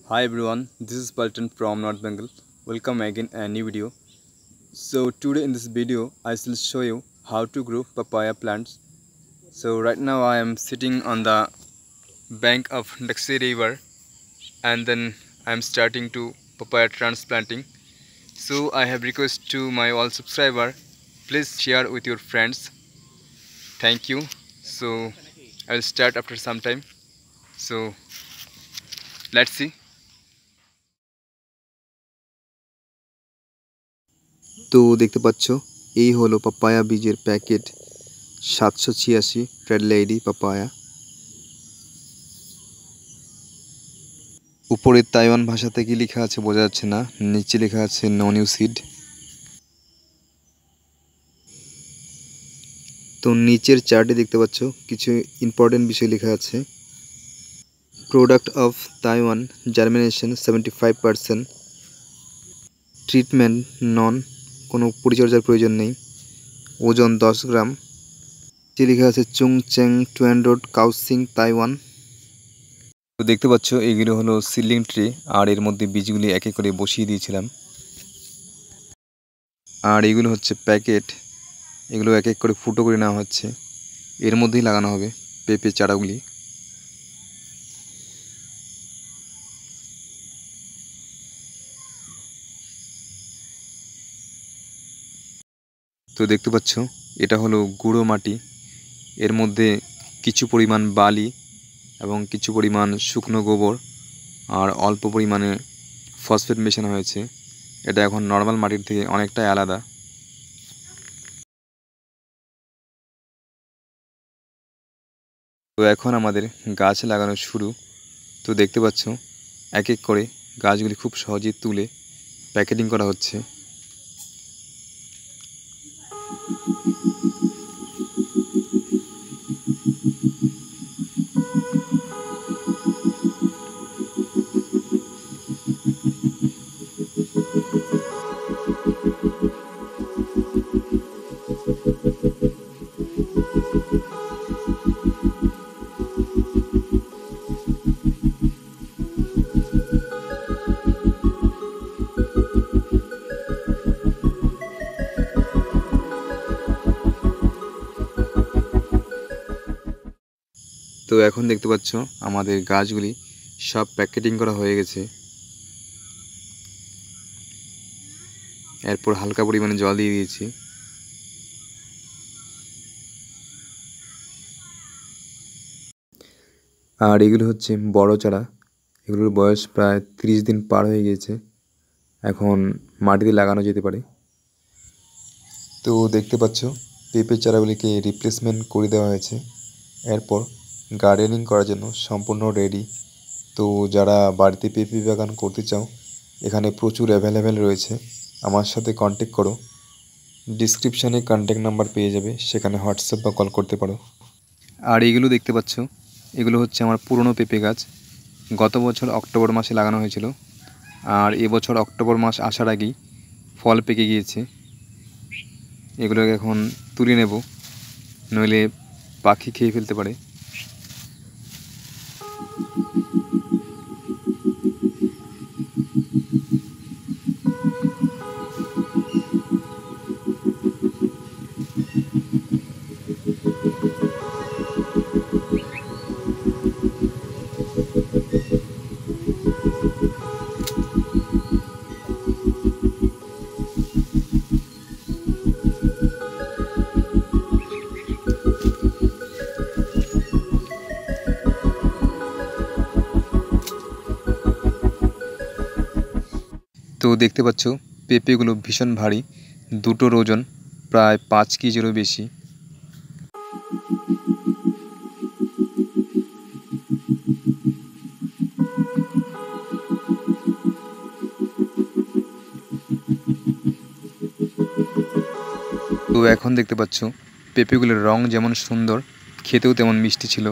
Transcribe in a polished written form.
Hi everyone, this is Paltan from North Bengal. Welcome again a new video. So today in this video I will show you how to grow papaya plants. So right now I am sitting on the bank of nursery river and then I am starting to papaya transplanting. So I have request to my all subscriber, please share with your friends. Thank you. So I will start after some time. So let's see. তো দেখতে পাচ্ছ এই হলো papaya বীজের packet 786 red lady papaya. উপরে Taiwan ভাষাতে কি লেখা আছে বোঝা যাচ্ছে না, নিচে লেখা আছে নো নিউ সিড। তো নিচের চার্টে দেখতে পাচ্ছ কিছু ইম্পর্টেন্ট বিষয় লেখা আছে। Product of Taiwan, germination 75%, treatment none, কোনো পরিচর্যার প্রয়োজন নেই, ওজন 10 গ্রাম। যে লেখা আছে চুং চেং টুয়েন রোড, কাউসিং, তাইওয়ান। তো দেখতে পাচ্ছ এগুলো হলো সিলিং ট্রে, আর এর মধ্যে বীজগুলি এক এক করে বসিয়ে দিয়েছিলাম। আর এগুলো হচ্ছে প্যাকেট, এগুলো এক এক করে ফুটো করে নেওয়া হচ্ছে, এর মধ্যেই লাগানো হবে পেঁপে চারাগুলি। তো দেখতে পাচ্ছ এটা হলো গুঁড়ো মাটি, এর মধ্যে কিছু পরিমাণ বালি এবং কিছু পরিমাণ শুকনো গোবর আর অল্প পরিমাণে ফসফেট মেশানো হয়েছে। এটা এখন নর্মাল মাটির থেকে অনেকটাই আলাদা। তো এখন আমাদের গাছ লাগানো শুরু। তো দেখতে পাচ্ছ এক এক করে গাছগুলি খুব সহজে তুলে প্যাকেটিং করা হচ্ছে। তো এখন দেখতে পাচ্ছ আমাদের গাছগুলি সব প্যাকেটিং করা হয়ে গেছে। এরপর হালকা পরিমাণে জল দিয়ে দিয়েছি। আর এগুলো হচ্ছে বড় চারা, এগুলোর বয়স প্রায় 30 দিন পার হয়ে গিয়েছে, এখন মাটিতে লাগানো যেতে পারে। তো দেখতে পাচ্ছ পেঁপে চারাগুলিকে রিপ্লেসমেন্ট করে দেওয়া হয়েছে, এরপর গার্ডেনিং করার জন্য সম্পূর্ণ রেডি। তো যারা বাড়িতে পেঁপে বাগান করতে চাও, এখানে প্রচুর অ্যাভেলেবেল রয়েছে, আমার সাথে কন্ট্যাক্ট করো। ডিসক্রিপশানে কন্ট্যাক্ট নাম্বার পেয়ে যাবে, সেখানে হোয়াটসঅ্যাপ বা কল করতে পারো। আর এগুলো দেখতে পাচ্ছ এগুলো হচ্ছে আমার পুরনো পেঁপে গাছ, গত বছর অক্টোবর মাসে লাগানো হয়েছিল, আর এবছর অক্টোবর মাস আসার আগেই ফল পেকে গিয়েছে। এগুলোকে এখন তুলে নেব, নইলে পাখি খেয়ে ফেলতে পারে। তো দেখতে পাচ্ছ পেঁপেগুলো ভীষণ ভারী, দুটোর ওজন প্রায় 5 কেজিরও বেশি। তো এখন দেখতে পাচ্ছ পেঁপেগুলোর রং যেমন সুন্দর, খেতেও তেমন মিষ্টি ছিল।